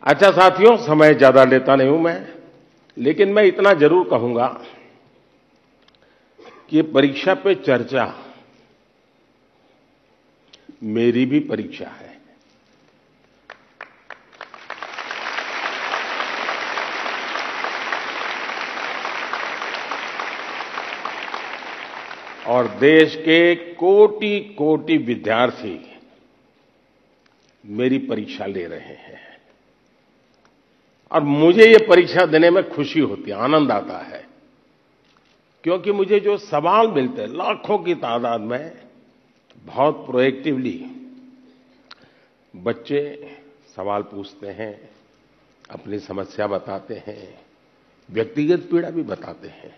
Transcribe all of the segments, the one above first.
अच्छा साथियों, समय ज्यादा लेता नहीं हूं मैं, लेकिन मैं इतना जरूर कहूंगा कि ये परीक्षा पे चर्चा मेरी भी परीक्षा है। और देश के कोटि कोटि विद्यार्थी मेरी परीक्षा ले रहे हैं और मुझे ये परीक्षा देने में खुशी होती है, आनंद आता है, क्योंकि मुझे जो सवाल मिलते हैं लाखों की तादाद में, बहुत प्रोएक्टिवली बच्चे सवाल पूछते हैं, अपनी समस्या बताते हैं, व्यक्तिगत पीड़ा भी बताते हैं।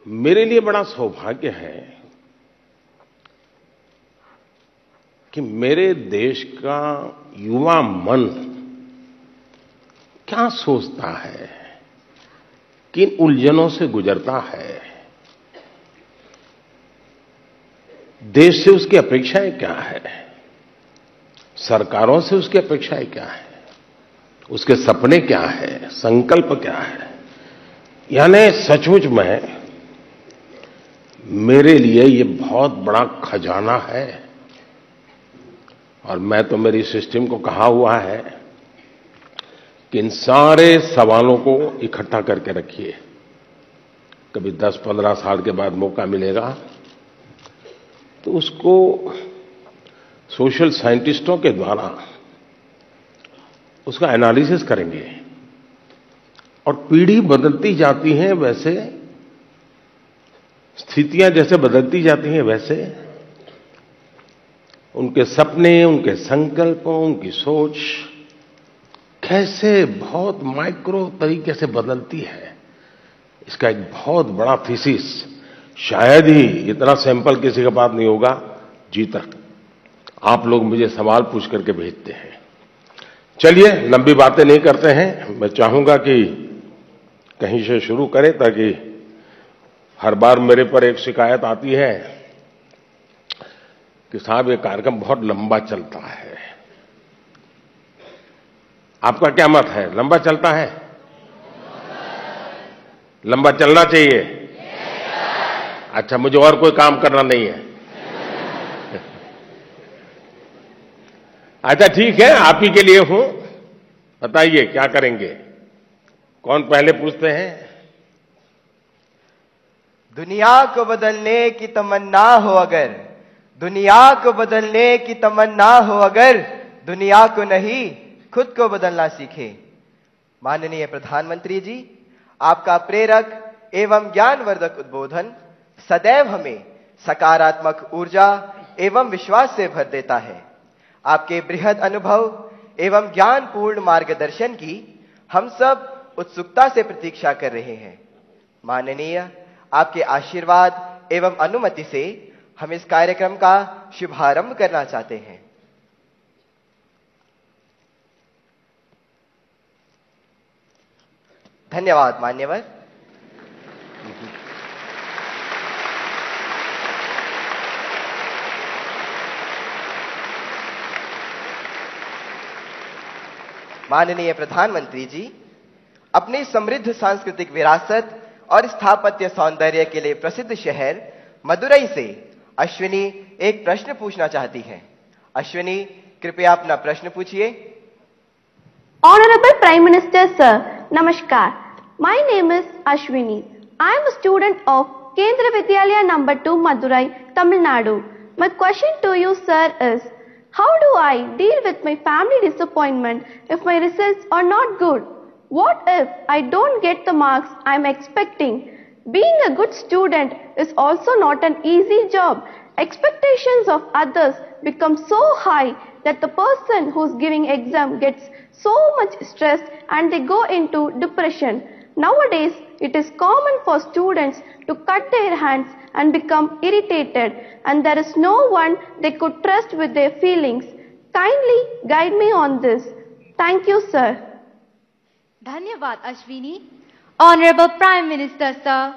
मेरे लिए बड़ा सौभाग्य है कि मेरे देश का युवा मन क्या सोचता है, किन उलझनों से गुजरता है, देश से उसकी अपेक्षाएं क्या है, सरकारों से उसकी अपेक्षाएं क्या है, उसके सपने क्या है, संकल्प क्या है। यानी सचमुच में मेरे लिए ये बहुत बड़ा खजाना है। और मैं तो मेरी सिस्टम को कहा हुआ है कि इन सारे सवालों को इकट्ठा करके रखिए। कभी 10-15 साल के बाद मौका मिलेगा तो उसको सोशल साइंटिस्टों के द्वारा उसका एनालिसिस करेंगे। और पीढ़ी बदलती जाती है, वैसे स्थितियां जैसे बदलती जाती हैं, वैसे उनके सपने, उनके संकल्प, उनकी सोच कैसे बहुत माइक्रो तरीके से बदलती है, इसका एक बहुत बड़ा थीसिस, शायद ही इतना सैंपल किसी के पास नहीं होगा जी तक। आप लोग मुझे सवाल पूछ करके भेजते हैं। चलिए, लंबी बातें नहीं करते हैं। मैं चाहूंगा कि कहीं से शुरू करें, ताकि हर बार मेरे पर एक शिकायत आती है कि साहब ये कार्यक्रम बहुत लंबा चलता है। आपका क्या मत है, लंबा चलता है? लंबा चलना चाहिए? अच्छा, मुझे और कोई काम करना नहीं है। अच्छा ठीक है, आप ही के लिए हूं। बताइए क्या करेंगे? कौन पहले पूछते हैं? दुनिया को बदलने की तमन्ना हो अगर, दुनिया को बदलने की तमन्ना हो अगर, दुनिया को नहीं खुद को बदलना सीखे। माननीय प्रधानमंत्री जी, आपका प्रेरक एवं ज्ञानवर्धक उद्बोधन सदैव हमें सकारात्मक ऊर्जा एवं विश्वास से भर देता है। आपके बृहद अनुभव एवं ज्ञानपूर्ण मार्गदर्शन की हम सब उत्सुकता से प्रतीक्षा कर रहे हैं। माननीय, आपके आशीर्वाद एवं अनुमति से हम इस कार्यक्रम का शुभारंभ करना चाहते हैं। धन्यवाद मान्यवर। माननीय प्रधानमंत्री जी, अपनी समृद्ध सांस्कृतिक विरासत और स्थापत्य सौंदर्य के लिए प्रसिद्ध शहर मदुरई से अश्विनी एक प्रश्न पूछना चाहती हैं। अश्विनी, कृपया अपना प्रश्न पूछिए। Honorable Prime Minister Sir, Namaskar. My name is Ashwini. I am a student of Kendra Vidyalaya number 2 Madurai, Tamil Nadu. My question to you sir is, how do I deal with my family disappointment if my results are not good? What if I don't get the marks I am expecting? Being a good student is also not an easy job. Expectations of others become so high that the person who's giving exam gets so much stressed and they go into depression. Nowadays, it is common for students to cut their hands and become irritated, and there is no one they could trust with their feelings. Kindly guide me on this. Thank you, sir. Dhanyavad Ashwini. Honorable Prime Minister Sir,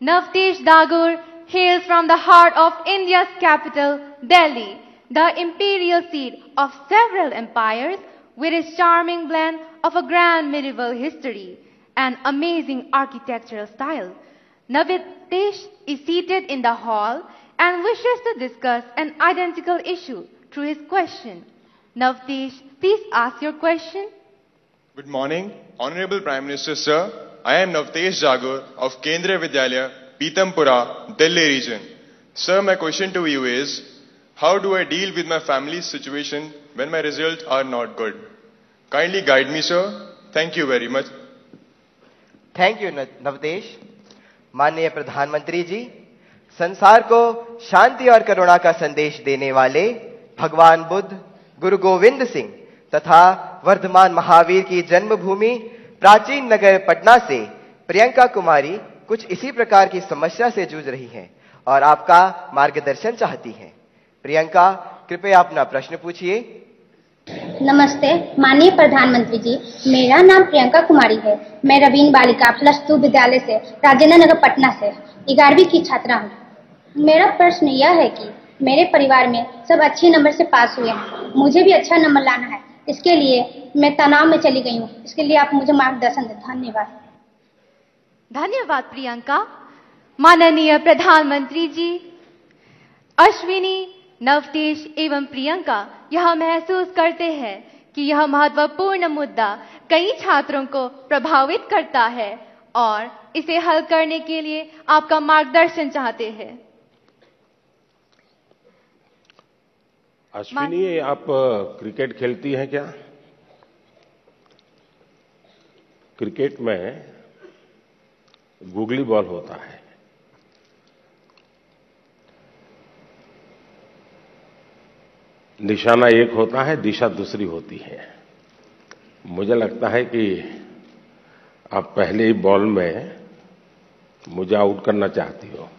Navtesh Dagur hails from the heart of India's capital, Delhi. the imperial seat of several empires with its charming blend of a grand medieval history and amazing architectural style. Navtesh is seated in the hall and wishes to discuss an identical issue through his question. Navtesh, please ask your question. Good morning, Honorable Prime Minister Sir. I am Navtesh Jagor of Kendriya Vidyalaya, Pitampura, Delhi region. Sir, my question to you is, how do I deal with my family's situation when my results are not good? Kindly guide me, sir. Thank you very much. Thank you Navtesh. माननीय प्रधानमंत्री जी, संसार को शांति और करुणा का संदेश देने वाले भगवान बुद्ध, गुरु गोविंद सिंह तथा वर्धमान महावीर की जन्मभूमि प्राचीन नगर पटना से प्रियंका कुमारी कुछ इसी प्रकार की समस्या से जूझ रही हैं और आपका मार्गदर्शन चाहती हैं। प्रियंका, कृपया अपना प्रश्न पूछिए। नमस्ते माननीय प्रधानमंत्री जी, मेरा नाम प्रियंका कुमारी है। मैं रवीन बालिका +2 विद्यालय से राजेंद्र नगर पटना से 11वीं की छात्रा हूँ। मेरा प्रश्न यह है कि मेरे परिवार में सब अच्छे नंबर से पास हुए हैं, मुझे भी अच्छा नंबर लाना है। इसके लिए मैं तनाव में चली गई हूँ, इसके लिए आप मुझे मार्गदर्शन दें। धन्यवाद। धन्यवाद प्रियंका। माननीय प्रधानमंत्री जी, अश्विनी, नवतेश एवं प्रियंका यह महसूस करते हैं कि यह महत्वपूर्ण मुद्दा कई छात्रों को प्रभावित करता है और इसे हल करने के लिए आपका मार्गदर्शन चाहते हैं। अश्विनी, आप क्रिकेट खेलती हैं क्या? क्रिकेट में गूगली बॉल होता है, निशाना एक होता है, दिशा दूसरी होती है। मुझे लगता है कि आप पहले ही बॉल में मुझे आउट करना चाहती हो।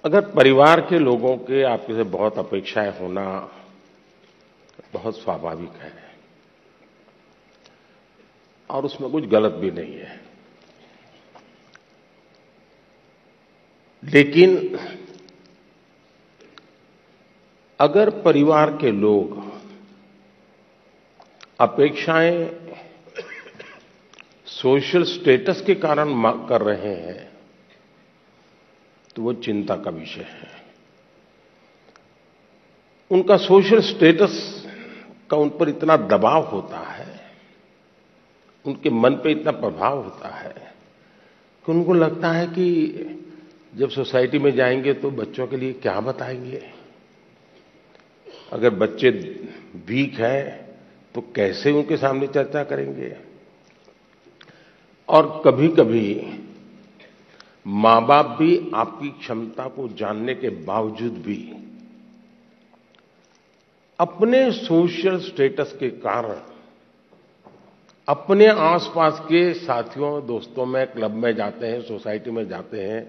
अगर परिवार के लोगों के आपके से बहुत अपेक्षाएं होना बहुत स्वाभाविक है और उसमें कुछ गलत भी नहीं है, लेकिन अगर परिवार के लोग अपेक्षाएं सोशल स्टेटस के कारण कर रहे हैं तो वो चिंता का विषय है। उनका सोशल स्टेटस का उन पर इतना दबाव होता है, उनके मन पे इतना प्रभाव होता है कि उनको लगता है कि जब सोसाइटी में जाएंगे तो बच्चों के लिए क्या बताएंगे, अगर बच्चे वीक हैं तो कैसे उनके सामने चर्चा करेंगे। और कभी कभी मां बाप भी आपकी क्षमता को जानने के बावजूद भी अपने सोशल स्टेटस के कारण अपने आसपास के साथियों दोस्तों में क्लब में जाते हैं, सोसाइटी में जाते हैं,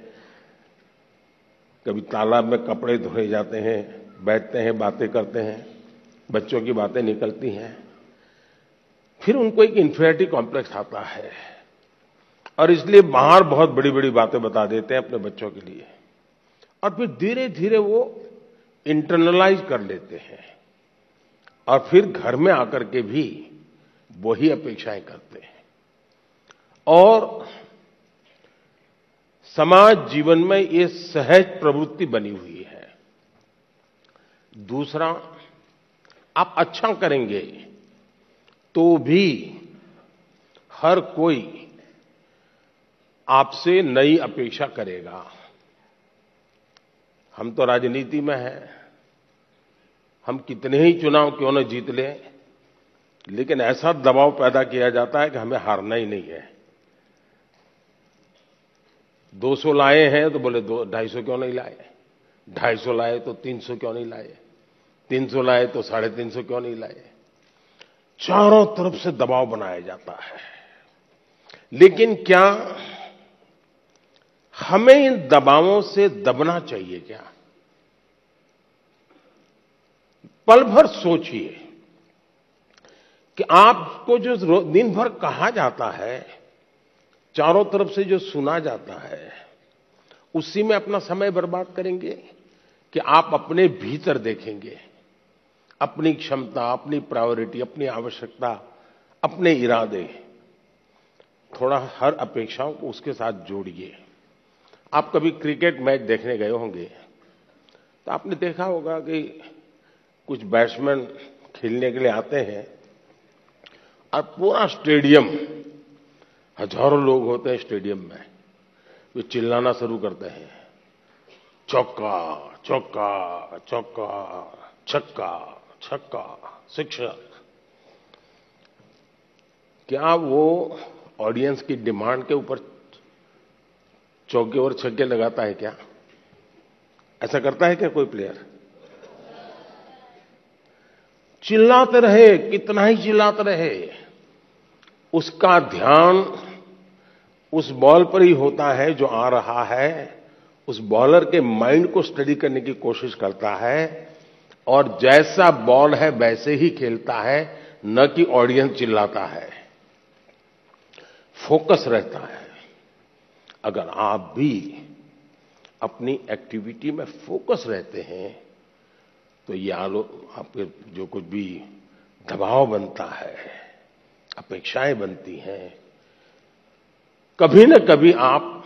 कभी तालाब में कपड़े धोए जाते हैं, बैठते हैं, बातें करते हैं, बच्चों की बातें निकलती हैं, फिर उनको एक इन्फीरियरिटी कॉम्प्लेक्स आता है और इसलिए बाहर बहुत बड़ी बड़ी बातें बता देते हैं अपने बच्चों के लिए और फिर धीरे धीरे वो इंटरनलाइज कर लेते हैं और फिर घर में आकर के भी वही अपेक्षाएं करते हैं और समाज जीवन में ये सहज प्रवृत्ति बनी हुई है। दूसरा, आप अच्छा करेंगे तो भी हर कोई आपसे नई अपेक्षा करेगा। हम तो राजनीति में हैं, हम कितने ही चुनाव क्यों न जीत लें, लेकिन ऐसा दबाव पैदा किया जाता है कि हमें हारना ही नहीं है। 200 लाए हैं तो बोले 250 क्यों नहीं लाए, 250 लाए तो 300 क्यों नहीं लाए, 300 लाए तो 350 क्यों नहीं लाए। चारों तरफ से दबाव बनाया जाता है। लेकिन क्या हमें इन दबावों से दबना चाहिए क्या? पल भर सोचिए कि आपको जो दिन भर कहा जाता है चारों तरफ से जो सुना जाता है उसी में अपना समय बर्बाद करेंगे कि आप अपने भीतर देखेंगे, अपनी क्षमता, अपनी प्रायोरिटी, अपनी आवश्यकता, अपने इरादे, थोड़ा हर अपेक्षाओं को उसके साथ जोड़िए। आप कभी क्रिकेट मैच देखने गए होंगे तो आपने देखा होगा कि कुछ बैट्समैन खेलने के लिए आते हैं और पूरा स्टेडियम, हजारों लोग होते हैं स्टेडियम में, वे चिल्लाना शुरू करते हैं, चौका चौका चौका, छक्का छक्का, सिक्सर। क्या वो ऑडियंस की डिमांड के ऊपर चौके और छक्के लगाता है क्या? ऐसा करता है क्या कोई प्लेयर? चिल्लाते रहे, कितना ही चिल्लाते रहे, उसका ध्यान उस बॉल पर ही होता है जो आ रहा है, उस बॉलर के माइंड को स्टडी करने की कोशिश करता है और जैसा बॉल है वैसे ही खेलता है, न कि ऑडियंस चिल्लाता है। फोकस रहता है। अगर आप भी अपनी एक्टिविटी में फोकस रहते हैं तो ये आपके जो कुछ भी दबाव बनता है, अपेक्षाएं बनती हैं, कभी न कभी आप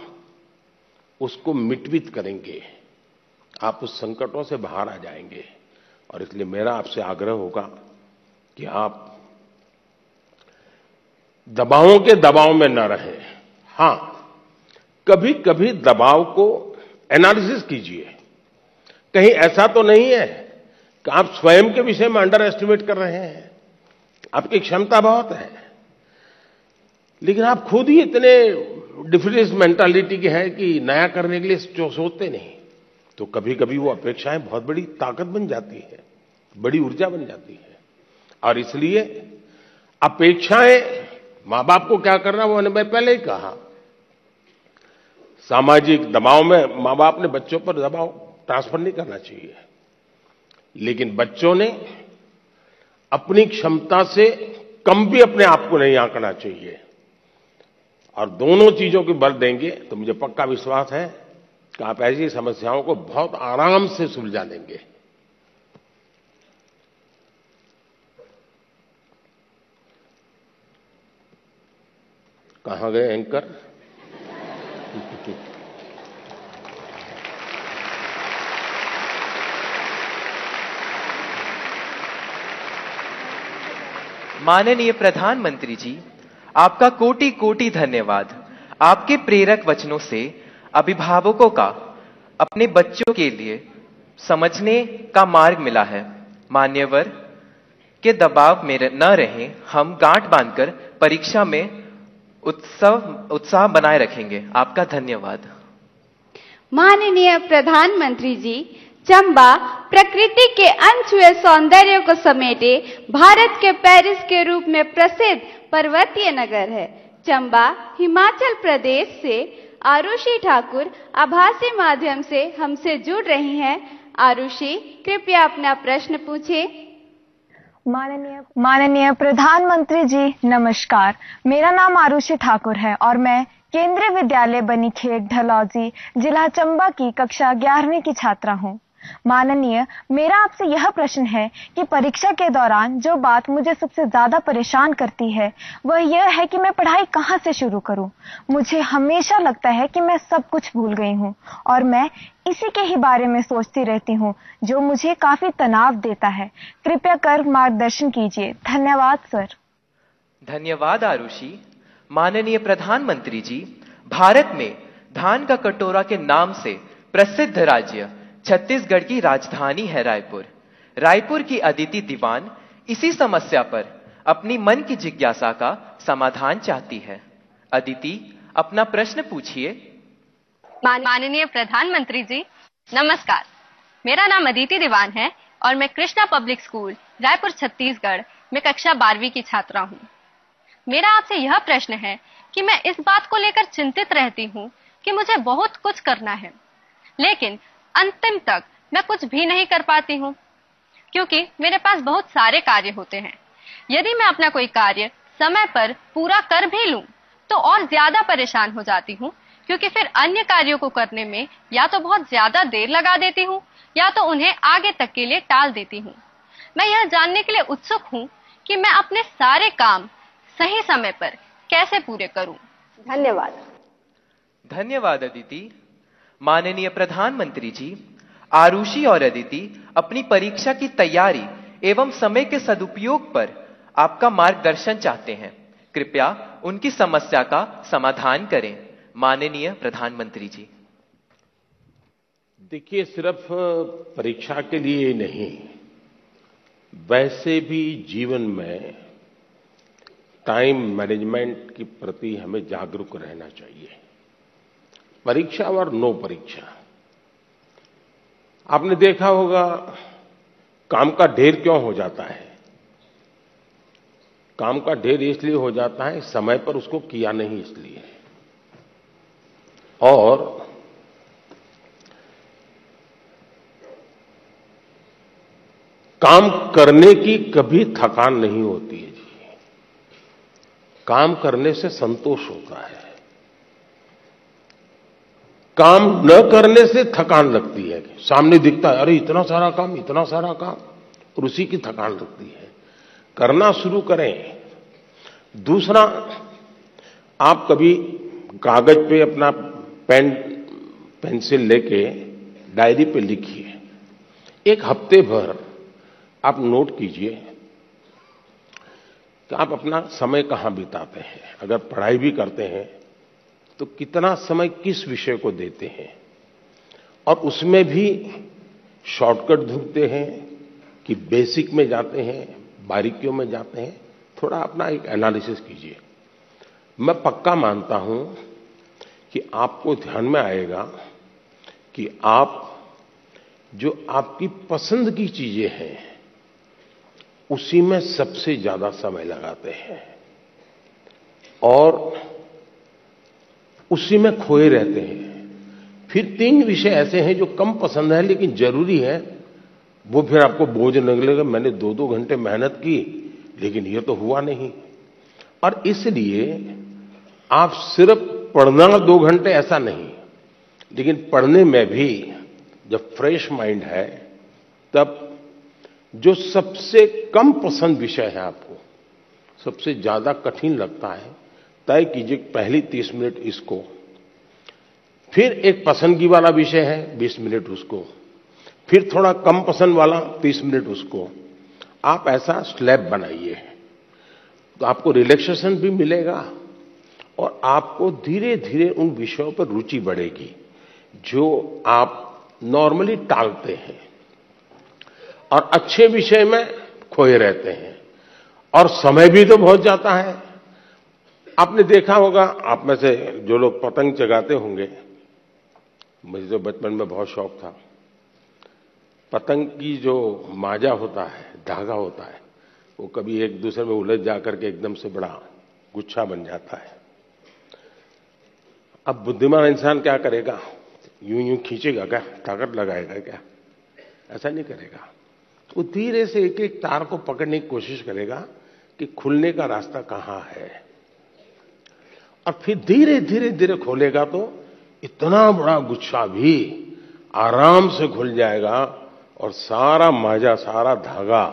उसको मिटवित करेंगे, आप उस संकटों से बाहर आ जाएंगे। और इसलिए मेरा आपसे आग्रह होगा कि आप दबावों के दबाव में न रहें। हां, कभी कभी दबाव को एनालिसिस कीजिए। कहीं ऐसा तो नहीं है कि आप स्वयं के विषय में अंडर एस्टिमेट कर रहे हैं। आपकी क्षमता बहुत है, लेकिन आप खुद ही इतने डिफरेंस मेंटालिटी के हैं कि नया करने के लिए सोचते नहीं। तो कभी कभी वो अपेक्षाएं बहुत बड़ी ताकत बन जाती है, बड़ी ऊर्जा बन जाती है। और इसलिए अपेक्षाएं, मां बाप को क्या करना वो मैं पहले ही कहा, सामाजिक दबाव में मां बाप ने बच्चों पर दबाव ट्रांसफर नहीं करना चाहिए, लेकिन बच्चों ने अपनी क्षमता से कम भी अपने आप को नहीं आंकना चाहिए। और दोनों चीजों की बल देंगे तो मुझे पक्का विश्वास है कि आप ऐसी समस्याओं को बहुत आराम से सुलझा देंगे। कहां गए एंकर? माननीय प्रधानमंत्री जी, आपका कोटि कोटि धन्यवाद। आपके प्रेरक वचनों से अभिभावकों का अपने बच्चों के लिए समझने का मार्ग मिला है। मान्यवर के दबाव में न रहें, हम गांठ बांधकर परीक्षा में उत्साह बनाए रखेंगे। आपका धन्यवाद। माननीय प्रधानमंत्री जी, चंबा प्रकृति के अनछुए सौंदर्य को समेटे भारत के पेरिस के रूप में प्रसिद्ध पर्वतीय नगर है। चंबा हिमाचल प्रदेश से आरुषि ठाकुर आभासी माध्यम से हमसे जुड़ रही हैं। आरुषि, कृपया अपना प्रश्न पूछे। माननीय प्रधानमंत्री जी नमस्कार। मेरा नाम आरुषि ठाकुर है और मैं केंद्रीय विद्यालय बनीखेत ढलौजी, जिला चंबा की कक्षा 11वीं की छात्रा हूँ। माननीय, मेरा आपसे यह प्रश्न है कि परीक्षा के दौरान जो बात मुझे सबसे ज्यादा परेशान करती है वह यह है कि मैं पढ़ाई कहाँ से शुरू करूँ। मुझे हमेशा लगता है कि मैं सब कुछ भूल गई हूँ और मैं इसी के ही बारे में सोचती रहती हूँ, जो मुझे काफी तनाव देता है। कृपया कर मार्गदर्शन कीजिए। धन्यवाद सर। धन्यवाद आरुषि। माननीय प्रधानमंत्री जी, भारत में धान का कटोरा के नाम से प्रसिद्ध राज्य छत्तीसगढ़ की राजधानी है रायपुर। रायपुर की अदिति दीवान इसी समस्या पर अपनी मन की जिज्ञासा का समाधान चाहती है। अदिति, अपना प्रश्न पूछिए। माननीय प्रधानमंत्री जी नमस्कार। मेरा नाम अदिति दीवान है और मैं कृष्णा पब्लिक स्कूल रायपुर छत्तीसगढ़ में कक्षा 12वीं की छात्रा हूँ। मेरा आपसे यह प्रश्न है कि मैं इस बात को लेकर चिंतित रहती हूँ कि मुझे बहुत कुछ करना है, लेकिन अंतिम तक मैं कुछ भी नहीं कर पाती हूँ, क्योंकि मेरे पास बहुत सारे कार्य होते हैं। यदि मैं अपना कोई कार्य समय पर पूरा कर भी लूं, तो और ज्यादा परेशान हो जाती हूँ, क्योंकि फिर अन्य कार्यों को करने में या तो बहुत ज्यादा देर लगा देती हूँ या तो उन्हें आगे तक के लिए टाल देती हूँ। मैं यह जानने के लिए उत्सुक हूँ कि मैं अपने सारे काम सही समय पर कैसे पूरे करूँ। धन्यवाद। धन्यवाद अदिति। माननीय प्रधानमंत्री जी, आरुषि और अदिति अपनी परीक्षा की तैयारी एवं समय के सदुपयोग पर आपका मार्गदर्शन चाहते हैं। कृपया उनकी समस्या का समाधान करें। माननीय प्रधानमंत्री जी। देखिए, सिर्फ परीक्षा के लिए ही नहीं, वैसे भी जीवन में टाइम मैनेजमेंट के प्रति हमें जागरूक रहना चाहिए। परीक्षा और नो परीक्षा, आपने देखा होगा काम का ढेर क्यों हो जाता है। काम का ढेर इसलिए हो जाता है समय पर उसको किया नहीं इसलिए। और काम करने की कभी थकान नहीं होती है जी। काम करने से संतोष होता है, काम न करने से थकान लगती है। सामने दिखता है अरे इतना सारा काम, इतना सारा काम, और उसी की थकान लगती है। करना शुरू करें। दूसरा, आप कभी कागज पे अपना पेन पेंसिल लेके डायरी पे लिखिए। एक हफ्ते भर आप नोट कीजिए कि आप अपना समय कहां बिताते हैं। अगर पढ़ाई भी करते हैं तो कितना समय किस विषय को देते हैं, और उसमें भी शॉर्टकट ढूंढते हैं कि बेसिक में जाते हैं, बारीकियों में जाते हैं। थोड़ा अपना एक एनालिसिस कीजिए। मैं पक्का मानता हूं कि आपको ध्यान में आएगा कि आप जो आपकी पसंद की चीजें हैं उसी में सबसे ज्यादा समय लगाते हैं और उसी में खोए रहते हैं। फिर 3 विषय ऐसे हैं जो कम पसंद है लेकिन जरूरी है, वो फिर आपको बोझ लगेगा। मैंने 2-2 घंटे मेहनत की लेकिन ये तो हुआ नहीं। और इसलिए आप सिर्फ पढ़ना 2 घंटे ऐसा नहीं, लेकिन पढ़ने में भी जब फ्रेश माइंड है तब जो सबसे कम पसंद विषय है, आपको सबसे ज्यादा कठिन लगता है, तय कीजिए पहली 30 मिनट इसको, फिर एक पसंदगी वाला विषय है 20 मिनट उसको, फिर थोड़ा कम पसंद वाला 30 मिनट उसको। आप ऐसा स्लैब बनाइए तो आपको रिलैक्सेशन भी मिलेगा और आपको धीरे धीरे उन विषयों पर रुचि बढ़ेगी जो आप नॉर्मली टालते हैं और अच्छे विषय में खोए रहते हैं। और समय भी तो बहुत जाता है। आपने देखा होगा, आप में से जो लोग पतंग चगाते होंगे, मुझे तो बचपन में बहुत शौक था। पतंग की जो माजा होता है, धागा होता है, वो कभी एक दूसरे में उलझ जाकर के एकदम से बड़ा गुच्छा बन जाता है। अब बुद्धिमान इंसान क्या करेगा? यूं यूं खींचेगा क्या? ताकत लगाएगा क्या? ऐसा नहीं करेगा। वो धीरे से एक एक तार को पकड़ने की कोशिश करेगा कि खुलने का रास्ता कहां है, और फिर धीरे धीरे धीरे खोलेगा तो इतना बड़ा गुच्छा भी आराम से खुल जाएगा और सारा माजा, सारा धागा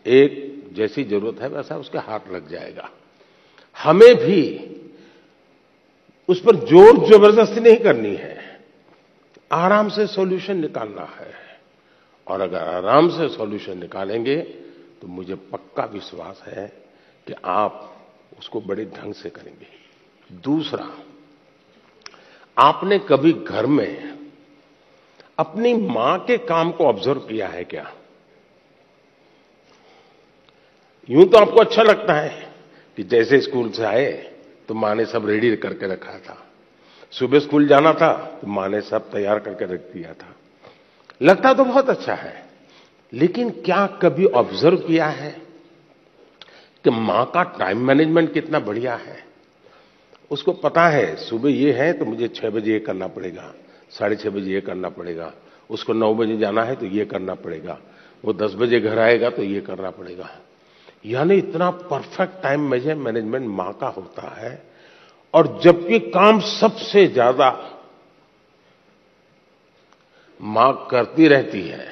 एक जैसी जरूरत है वैसा उसके हाथ लग जाएगा। हमें भी उस पर जोर जबरदस्ती नहीं करनी है, आराम से सॉल्यूशन निकालना है। और अगर आराम से सॉल्यूशन निकालेंगे तो मुझे पक्का विश्वास है कि आप उसको बड़े ढंग से करेंगे। दूसरा, आपने कभी घर में अपनी मां के काम को ऑब्जर्व किया है क्या? यूं तो आपको अच्छा लगता है कि जैसे स्कूल से आए तो मां ने सब रेडी करके रखा था, सुबह स्कूल जाना था तो मां ने सब तैयार करके रख दिया था। लगता तो बहुत अच्छा है, लेकिन क्या कभी ऑब्जर्व किया है कि मां का टाइम मैनेजमेंट कितना बढ़िया है? उसको पता है सुबह ये है तो मुझे 6 बजे ये करना पड़ेगा, 6:30 बजे ये करना पड़ेगा, उसको 9 बजे जाना है तो ये करना पड़ेगा, वो 10 बजे घर आएगा तो ये करना पड़ेगा। यानी इतना परफेक्ट टाइम मैनेजमेंट मां का होता है और जबकि काम सबसे ज्यादा मां करती रहती है,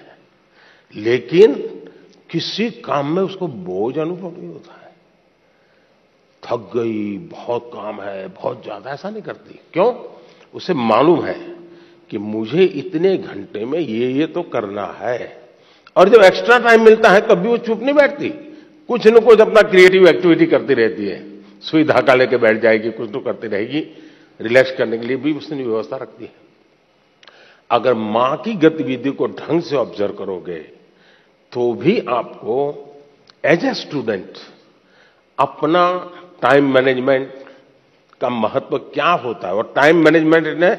लेकिन किसी काम में उसको बोझ अनुभव नहीं होता है। थक गई, बहुत काम है, बहुत ज्यादा, ऐसा नहीं करती। क्यों? उसे मालूम है कि मुझे इतने घंटे में ये तो करना है। और जब एक्स्ट्रा टाइम मिलता है तब भी वो चुप नहीं बैठती, कुछ न कुछ अपना क्रिएटिव एक्टिविटी करती रहती है। सुई धागा लेके बैठ जाएगी, कुछ तो करती रहेगी। रिलैक्स करने के लिए भी उसने व्यवस्था रखती है। अगर मां की गतिविधि को ढंग से ऑब्जर्व करोगे तो भी आपको एज ए स्टूडेंट अपना टाइम मैनेजमेंट का महत्व क्या होता है। और टाइम मैनेजमेंट ने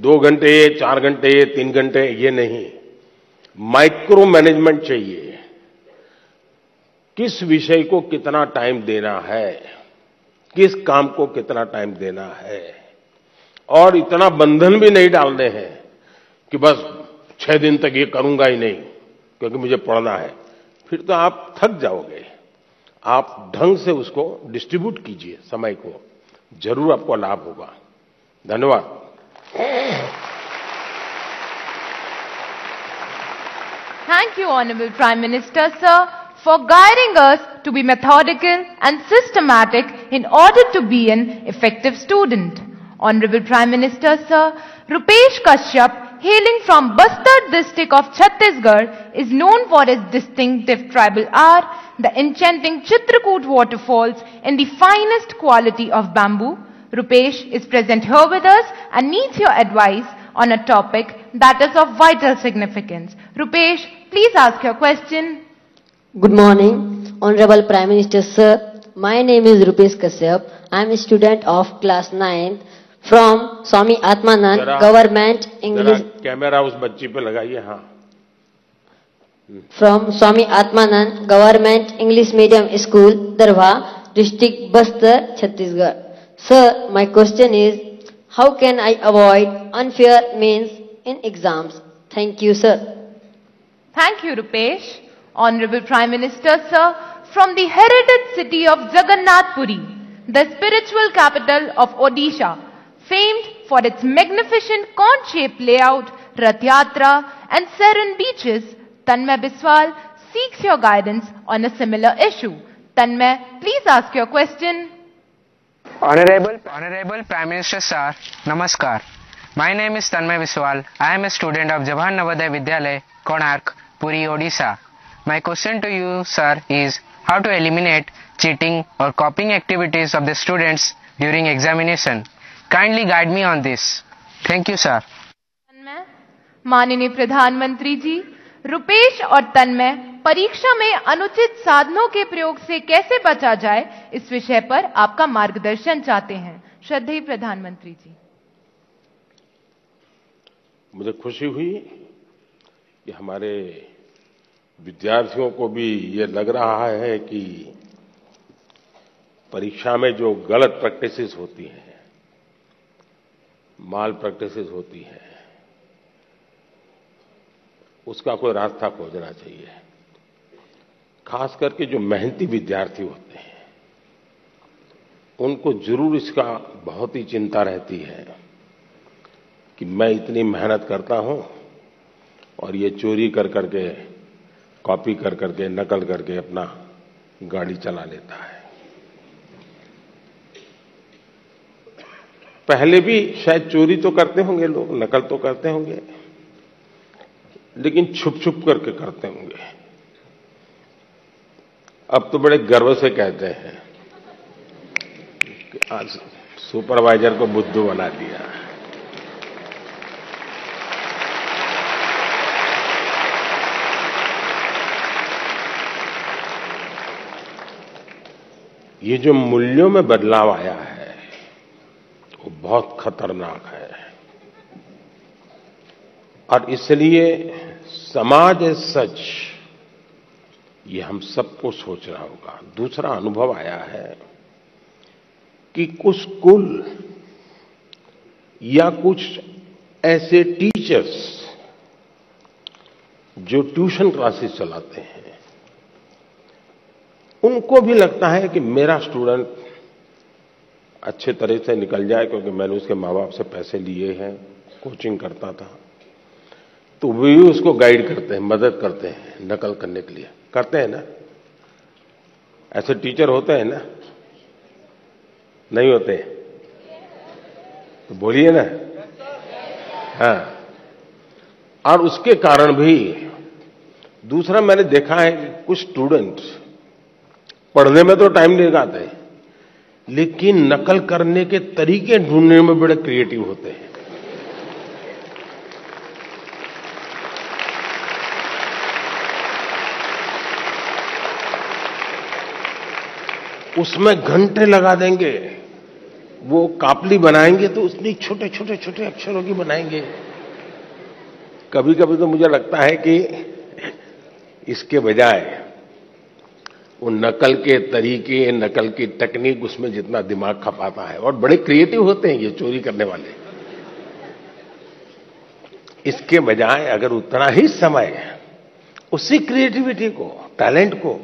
2 घंटे, 4 घंटे, 3 घंटे, ये नहीं, माइक्रो मैनेजमेंट चाहिए। किस विषय को कितना टाइम देना है, किस काम को कितना टाइम देना है, और इतना बंधन भी नहीं डालने हैं कि बस 6 दिन तक ये करूंगा ही नहीं क्योंकि मुझे पढ़ना है। फिर तो आप थक जाओगे। आप ढंग से उसको डिस्ट्रीब्यूट कीजिए समय को, जरूर आपको लाभ होगा। धन्यवाद। Thank you, Honorable Prime Minister, sir, for guiding us to be methodical and systematic in order to be an effective student. Honorable Prime Minister, sir, Rupesh Kashyap, hailing from Bastar district of Chhattisgarh, is known for his distinctive tribal art, the enchanting Chitrakoot waterfalls, and the finest quality of bamboo. Rupesh is present here with us and needs your advice on a topic that is of vital significance. Rupesh, please ask your question. Good morning, Honorable Prime Minister, sir. My name is Rupesh Kashyap. I am a student of class 9th from Swami Atmanand Government English. Camera उस बच्ची पे लगाइए। हाँ। From Swami Atmanand Government English Medium School, Darwa, District Bastar, Chhattisgarh. Sir, my question is, how can I avoid unfair means in exams? Thank you, sir. Thank you, Rupesh. Honorable Prime Minister, sir, from the heritage city of Jagannath Puri, the spiritual capital of Odisha, famed for its magnificent cone-shaped layout, Rath Yatra, and serene beaches, Tanmay Biswal seeks your guidance on a similar issue. Tanmay, please ask your question. Honorable Prime Minister, sir, Namaskar. My name is Tanmay Biswal. I am a student of Jawahar Navodaya Vidyalaya, Konark, Puri, Odisha. My question to you, sir, is how to eliminate cheating or copying activities of the students during examination. Kindly guide me on this. Thank you, sir. माननीय प्रधानमंत्री जी, रुपेश और तन्मय परीक्षा में अनुचित साधनों के प्रयोग से कैसे बचा जाए, इस विषय पर आपका मार्गदर्शन चाहते हैं। श्रद्धेय प्रधानमंत्री जी। मुझे खुशी हुई कि हमारे विद्यार्थियों को भी ये लग रहा है कि परीक्षा में जो गलत प्रैक्टिसेस होती हैं, माल प्रैक्टिसेस होती हैं, उसका कोई रास्ता खोजना चाहिए। खास करके जो मेहनती विद्यार्थी होते हैं उनको जरूर इसका बहुत ही चिंता रहती है कि मैं इतनी मेहनत करता हूं और ये चोरी कर करके, कॉपी कर करके, नकल करके अपना गाड़ी चला लेता है। पहले भी शायद चोरी तो करते होंगे लोग, नकल तो करते होंगे, लेकिन छुप छुप करके करते होंगे। अब तो बड़े गर्व से कहते हैं कि आज सुपरवाइजर को बुद्धू बना दिया। ये जो मूल्यों में बदलाव आया है वो बहुत खतरनाक है और इसलिए समाज एज सच ये हम सबको सोचना होगा। दूसरा अनुभव आया है कि कुछ स्कूल या कुछ ऐसे टीचर्स जो ट्यूशन क्लासेस चलाते हैं उनको भी लगता है कि मेरा स्टूडेंट अच्छे तरह से निकल जाए, क्योंकि मैंने उसके माँ बाप से पैसे लिए हैं, कोचिंग करता था, तो वे भी उसको गाइड करते हैं, मदद करते हैं नकल करने के लिए। करते हैं ना? ऐसे टीचर होते हैं ना? नहीं होते? तो बोलिए ना। हाँ। और उसके कारण भी दूसरा मैंने देखा है कि कुछ स्टूडेंट्स पढ़ने में तो टाइम नहीं लगाते, लेकिन नकल करने के तरीके ढूंढने में बड़े क्रिएटिव होते हैं। उसमें घंटे लगा देंगे, वो कापली बनाएंगे तो उसमें छोटे छोटे छोटे अक्षरों की बनाएंगे। कभी कभी तो मुझे लगता है कि इसके बजाय वो नकल के तरीके, नकल की टेक्निक, उसमें जितना दिमाग खपाता है, और बड़े क्रिएटिव होते हैं ये चोरी करने वाले, इसके बजाय अगर उतना ही समय उसी क्रिएटिविटी को, टैलेंट को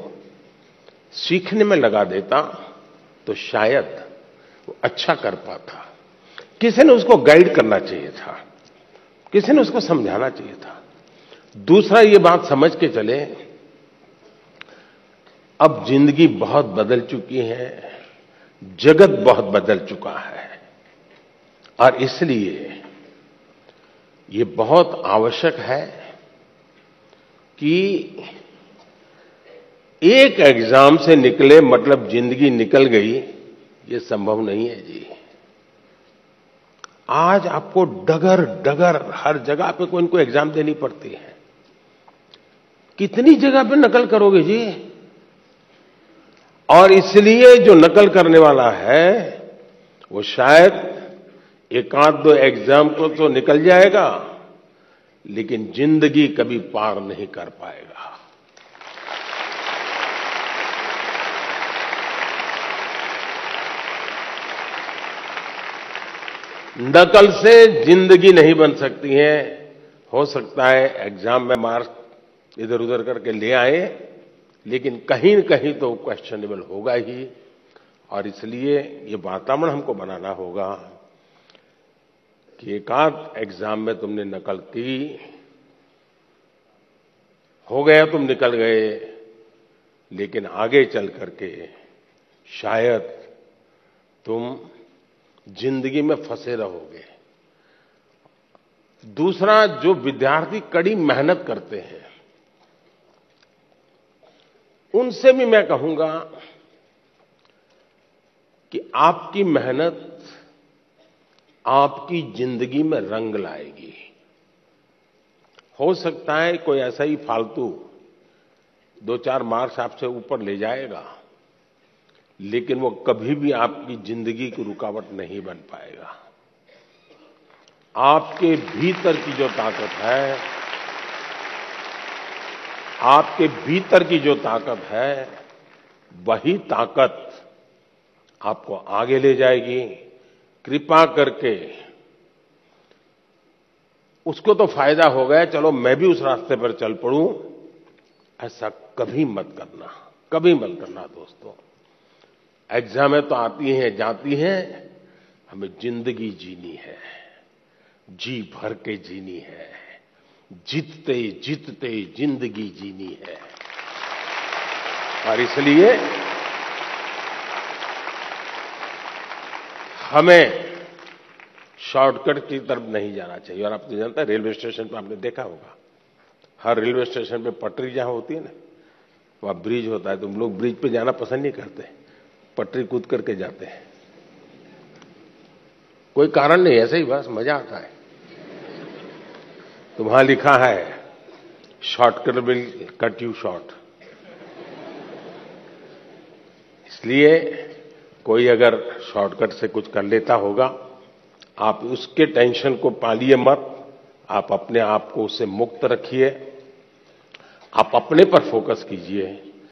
सीखने में लगा देता तो शायद वो अच्छा कर पाता। किसी ने उसको गाइड करना चाहिए था, किसी ने उसको समझाना चाहिए था। दूसरा ये बात समझ के चले, अब जिंदगी बहुत बदल चुकी है, जगत बहुत बदल चुका है, और इसलिए ये बहुत आवश्यक है कि एक एग्जाम से निकले मतलब जिंदगी निकल गई, ये संभव नहीं है जी। आज आपको डगर डगर हर जगह पे कोई न कोई एग्जाम देनी पड़ती है। कितनी जगह पे नकल करोगे जी? और इसलिए जो नकल करने वाला है वो शायद एक आध दो एग्जाम को तो निकल जाएगा, लेकिन जिंदगी कभी पार नहीं कर पाएगा। नकल से जिंदगी नहीं बन सकती है। हो सकता है एग्जाम में मार्क्स इधर उधर करके ले आए, लेकिन कहीं न कहीं तो क्वेश्चनेबल होगा ही। और इसलिए ये वातावरण हमको बनाना होगा कि एक आध एग्जाम में तुमने नकल की, हो गया, तुम निकल गए, लेकिन आगे चल करके शायद तुम जिंदगी में फंसे रहोगे। दूसरा, जो विद्यार्थी कड़ी मेहनत करते हैं उनसे भी मैं कहूंगा कि आपकी मेहनत आपकी जिंदगी में रंग लाएगी। हो सकता है कोई ऐसा ही फालतू 2-4 मार्क्स आपसे ऊपर ले जाएगा, लेकिन वो कभी भी आपकी जिंदगी की रुकावट नहीं बन पाएगा। आपके भीतर की जो ताकत है, आपके भीतर की जो ताकत है, वही ताकत आपको आगे ले जाएगी। कृपा करके उसको तो फायदा हो गया, चलो मैं भी उस रास्ते पर चल पड़ूं, ऐसा कभी मत करना, कभी मत करना दोस्तों। एग्जामें तो आती हैं जाती हैं, हमें जिंदगी जीनी है, जी भर के जीनी है, जीतते जीतते जिंदगी जीनी है। और इसलिए हमें शॉर्टकट की तरफ नहीं जाना चाहिए। और आप तो जानते हैं, रेलवे स्टेशन पर आपने देखा होगा, हर रेलवे स्टेशन पे पटरी जहां होती है ना, वहां ब्रिज होता है। तुम लोग ब्रिज पे जाना पसंद नहीं करते, पटरी कूद करके जाते हैं। कोई कारण नहीं, ऐसे ही बस मजा आता है। तो वहां लिखा है shortcut will cut you short. इसलिए कोई अगर शॉर्टकट से कुछ कर लेता होगा, आप उसके टेंशन को पालिए मत, आप अपने आप को उससे मुक्त रखिए, आप अपने पर फोकस कीजिए।